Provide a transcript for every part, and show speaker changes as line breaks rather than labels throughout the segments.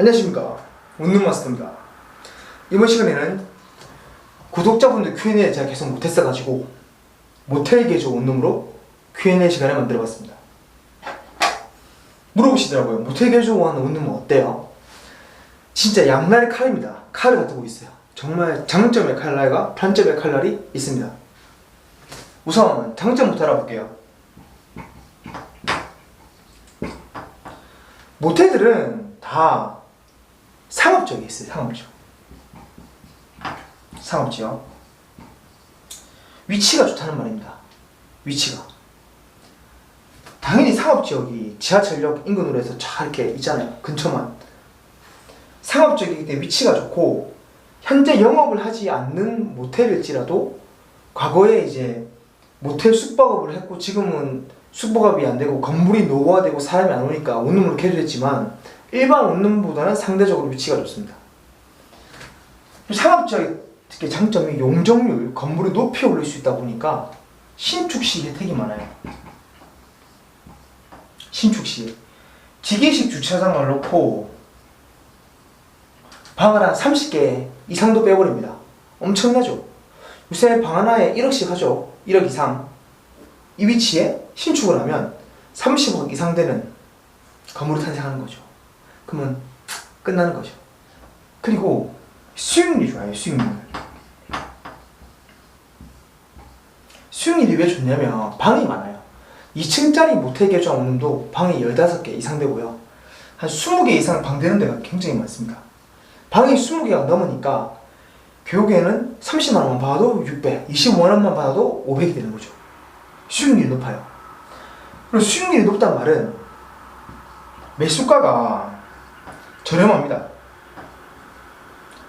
안녕하십니까, 웃는마스터입니다. 이번 시간에는 구독자분들 Q&A 제가 계속 못했어가지고 모텔 개조 원룸으로 Q&A 시간을 만들어봤습니다. 물어보시더라고요. 모텔 개조하는 원룸은 어때요? 진짜 양날의 칼입니다. 칼을 갖고 있어요. 정말 장점의 칼날과 단점의 칼날이 있습니다. 우선 장점부터 알아볼게요. 모텔들은 다 상업적이 있어요. 상업지요. 위치가 좋다는 말입니다. 위치가 당연히 상업지역이 지하철역 인근으로 해서 잘 이렇게 있잖아요. 근처만. 상업적이기 때문에 위치가 좋고, 현재 영업을 하지 않는 모텔일지라도 과거에 이제 모텔 숙박업을 했고 지금은 숙박업이 안 되고 건물이 노후화되고 사람이 안 오니까 원룸으로 개조했지만 일반 원룸보다는 상대적으로 위치가 좋습니다. 상업지역의 특히 장점이 용적률, 건물의 높이 올릴 수 있다 보니까 신축 시 혜택이 많아요. 신축 시 기계식 주차장을 놓고 방을 한 30개 이상도 빼버립니다. 엄청나죠? 요새 방 하나에 1억씩 하죠. 1억 이상. 이 위치에 신축을 하면 30억 이상 되는 건물이 탄생하는 거죠. 그러면 끝나는 거죠. 그리고 수익률이 좋아요. 수익률이 왜 좋냐면 방이 많아요. 2층짜리 모텔 개조 원룸도 방이 15개 이상 되고요. 한 20개 이상 방 되는 데가 굉장히 많습니다. 방이 20개가 넘으니까 결국에는 30만원만 받아도 600, 25만원만 받아도 500이 되는 거죠. 수익률이 높아요. 그리고 수익률이 높다는 말은 매수가가 저렴합니다.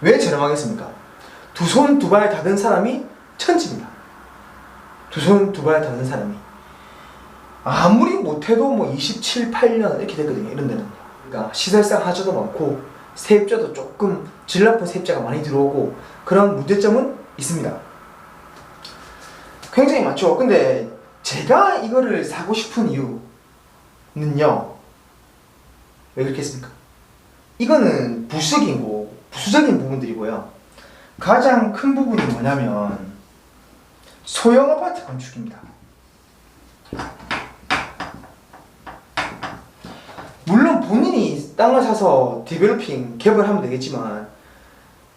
왜 저렴하겠습니까? 두 손 두 발 다 든 사람이 천지입니다. 두 손 두 발 다 든 사람이 아무리 못해도 뭐 27, 8년 이렇게 됐거든요. 이런 데는. 그러니까 시설상 하자도 많고 세입자도 조금 질 나쁜 세입자가 많이 들어오고 그런 문제점은 있습니다. 굉장히 많죠. 근데 제가 이거를 사고 싶은 이유는요, 왜 그렇게 했습니까? 이거는 부수적인 부분들이고요. 가장 큰 부분이 뭐냐면 소형 아파트 건축입니다. 물론 본인이 땅을 사서 디벨로핑 개발하면 되겠지만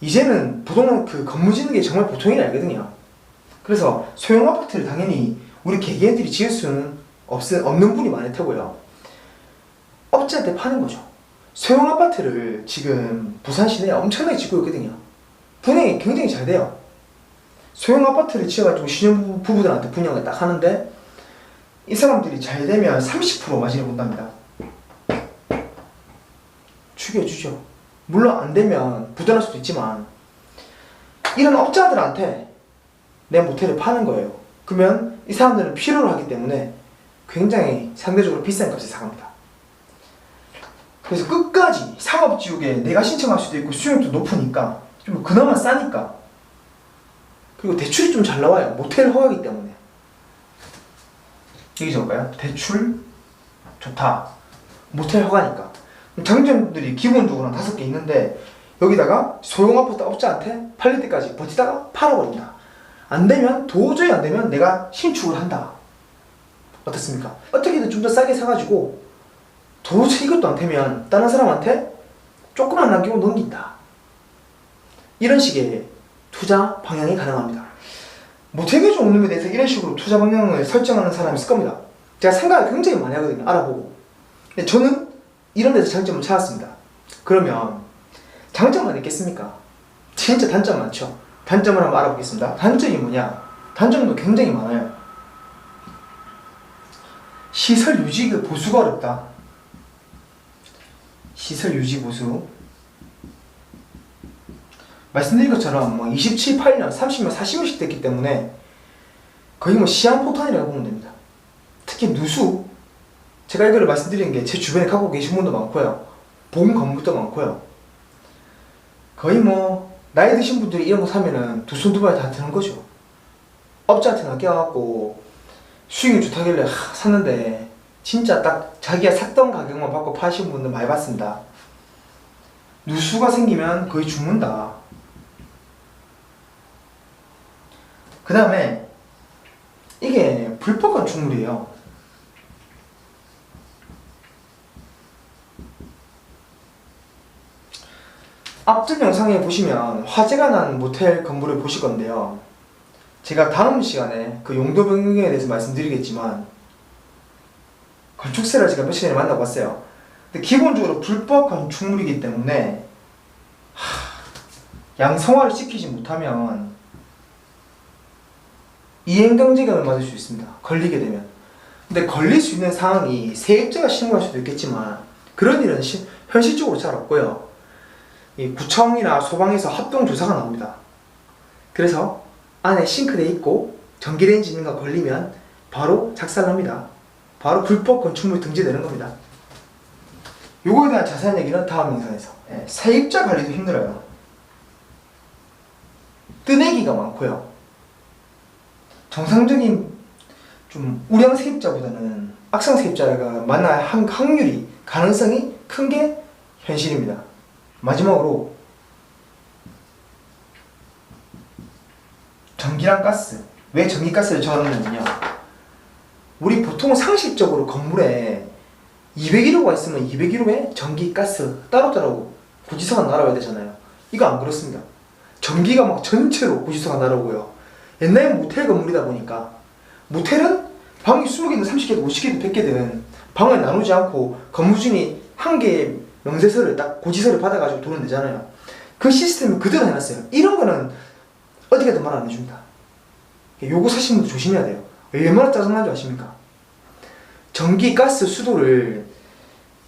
이제는 부동산 건물 짓는 게 정말 보통이 아니거든요. 그래서 소형 아파트를 당연히 우리 개개인들이 지을 수는 없는 분이 많을 테고요. 업자한테 파는 거죠. 소형 아파트를 지금 부산 시내에 엄청나게 짓고 있거든요. 분양이 굉장히 잘 돼요. 소형 아파트를 지어가지고 신혼부부들한테 분양을 딱 하는데 이 사람들이 잘 되면 30% 마진을 본답니다. 죽여주죠. 물론 안 되면 부도날 수도 있지만 이런 업자들한테 내 모텔을 파는 거예요. 그러면 이 사람들은 필요로 하기 때문에 굉장히 상대적으로 비싼 값에 사갑니다. 그래서 끝까지 상업지역에 내가 신청할 수도 있고 수익도 높으니까 좀 그나마 싸니까, 그리고 대출이 좀 잘 나와요. 모텔 허가이기 때문에. 여기 적을까요? 대출 좋다. 모텔 허가니까. 장점들이 기본적으로 한 5개 있는데 여기다가 소형 아파트 업자한테 팔릴 때까지 버티다가 팔아버린다. 도저히 안 되면 내가 신축을 한다. 어떻습니까? 어떻게든 좀 더 싸게 사가지고 도저히 이것도 안 되면 다른 사람한테 조금만 남기고 넘긴다. 이런 식의 투자 방향이 가능합니다. 모텔 개조 원룸에 대해서 이런 식으로 투자 방향을 설정하는 사람이 있을 겁니다. 제가 생각을 굉장히 많이 하거든요. 알아보고. 근데 저는 이런 데서 장점을 찾았습니다. 그러면 장점만 있겠습니까? 진짜 단점 많죠. 단점을 한번 알아보겠습니다. 단점이 뭐냐? 단점도 굉장히 많아요. 시설 유지 보수가 어렵다. 시설 유지 보수. 말씀드린 것처럼 뭐 27, 8년, 30년, 40년씩 됐기 때문에 거의 뭐 시한폭탄이라고 보면 됩니다. 특히 누수. 제가 이거를 말씀드리는 게 제 주변에 갖고 계신 분도 많고요. 본 건물도 많고요. 거의 뭐 나이 드신 분들이 이런 거 사면은 두 손 두 발 다 드는 거죠. 업자한테 맡겨갖고 수익이 좋다길래 샀는데 진짜 딱 자기가 샀던 가격만 받고 파신 분들 많이 봤습니다. 누수가 생기면 거의 죽는다. 그 다음에 이게 불법 건축물이에요. 앞전 영상에 보시면 화재가 난 모텔 건물을 보실 건데요. 제가 다음 시간에 그 용도 변경에 대해서 말씀드리겠지만 건축세를 제가 며칠 전에 만나봤어요. 근데 기본적으로 불법 건축물이기 때문에 양성화를 시키지 못하면 이행정지금을 맞을 수 있습니다. 걸리게 되면. 근데 걸릴 수 있는 상황이 세입자가 신고할 수도 있겠지만 그런 일은 현실적으로 잘 없고요. 이 구청이나 소방에서 합동조사가 나옵니다. 그래서 안에 싱크대 있고 전기레인지 있는 거 걸리면 바로 작살납니다. 바로 불법 건축물 등재되는 겁니다. 요거에 대한 자세한 얘기는 다음 영상에서. 세입자 관리도 힘들어요. 뜨내기가 많고요. 정상적인 좀 우량 세입자보다는 악성 세입자가 만날 확률이 가능성이 큰 게 현실입니다. 마지막으로 전기랑 가스. 왜 전기 가스를 저러느냐? 우리 보통 상식적으로 건물에 201호가 있으면 201호에 전기 가스 따로따로 고지서가 날아와야 되잖아요. 이거 안 그렇습니다. 전기가 막 전체로 고지서가 날아오고요. 옛날에 모텔 건물이다 보니까 모텔은 방이 20개든 30개든 50개든 100개든 방을 나누지 않고 건물주인이 한 개의 명세서를 딱 고지서를 받아가지고 돈을 내잖아요. 그 시스템을 그대로 해놨어요. 이런 거는 어디 가도 말 안 해줍니다. 요거 사시는 분들 조심해야 돼요. 얼마나 짜증난 줄 아십니까? 전기, 가스, 수도를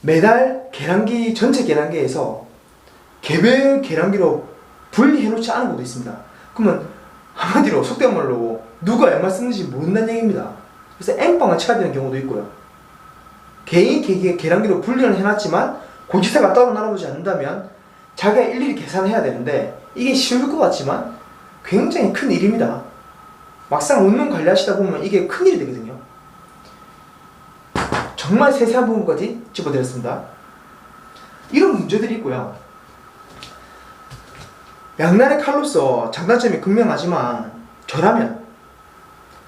매달 계량기, 전체 계량기에서 개별 계량기로 분리해놓지 않은 곳도 있습니다. 그러면 한마디로 속된 말로 누가 얼마 쓰는지 모른다는 얘기입니다. 그래서 N방을 쳐야 되는 경우도 있고요. 개인 계량기로 분리를 해놨지만 고지서가 따로 나눠보지 않는다면 자기가 일일이 계산해야 되는데 이게 쉬울 것 같지만 굉장히 큰 일입니다. 막상 원룸 관리하시다 보면 이게 큰일이 되거든요. 정말 세세한 부분까지 짚어드렸습니다. 이런 문제들이 있고요. 양날의 칼로서 장단점이 극명하지만 저라면,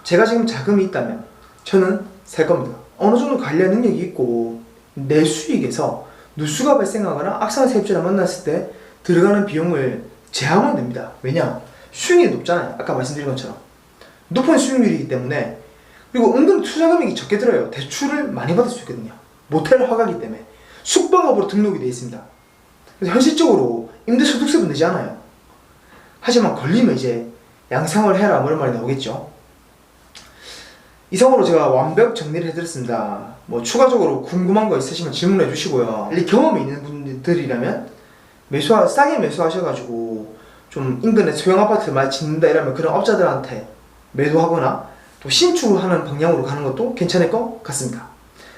제가 지금 자금이 있다면 저는 살 겁니다. 어느 정도 관리할 능력이 있고 내 수익에서 누수가 발생하거나 악성 세입자를 만났을 때 들어가는 비용을 제한하면 됩니다. 왜냐? 수익률이 높잖아요. 아까 말씀드린 것처럼 높은 수익률이기 때문에. 그리고 은근 투자 금액이 적게 들어요. 대출을 많이 받을 수 있거든요. 모텔 허가이기 때문에 숙박업으로 등록이 되어 있습니다. 그래서 현실적으로 임대소득세도 내지 않아요. 하지만 걸리면 이제 양상을 해라 뭐 이런 말이 나오겠죠. 이상으로 제가 완벽 정리를 해드렸습니다. 뭐 추가적으로 궁금한 거 있으시면 질문해 주시고요. 경험이 있는 분들이라면 싸게 매수하셔가지고 좀 인근에 소형 아파트 많이 짓는다 이러면 그런 업자들한테 매도하거나 또 신축하는 방향으로 가는 것도 괜찮을 것 같습니다.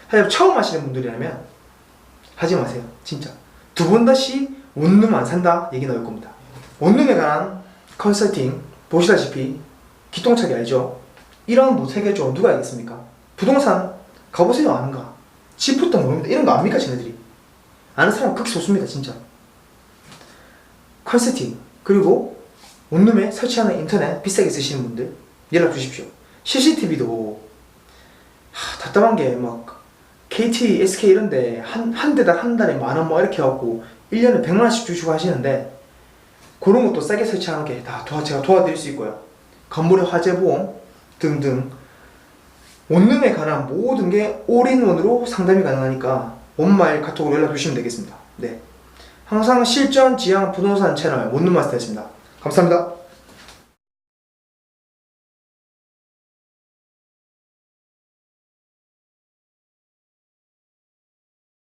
하지만 처음 하시는 분들이라면 하지 마세요. 진짜 두 번 다시 원룸 안 산다 얘기 나올 겁니다. 원룸에 관한 컨설팅 보시다시피 기똥차게 알죠? 이런 모텔 좀 누가 알겠습니까? 부동산 가보세요. 아는가? 집부터 모릅니다. 이런 거 압니까 쟤네들이? 아는 사람 극소수입니다. 진짜. 컨설팅 그리고 원룸에 설치하는 인터넷 비싸게 쓰시는 분들 연락 주십시오. CCTV도 답답한 게 막 KT, SK 이런데 한 대당 한 달에 만원 뭐 이렇게 해갖고 1년에 100만원씩 주시고 하시는데 그런 것도 싸게 설치하는 게 다 제가 도와드릴 수 있고요. 건물의 화재 보험 등등 원룸에 관한 모든 게 올인원으로 상담이 가능하니까 원마일 카톡으로 연락 주시면 되겠습니다. 네, 항상 실전 지향 부동산 채널 원룸마스터였습니다. 감사합니다.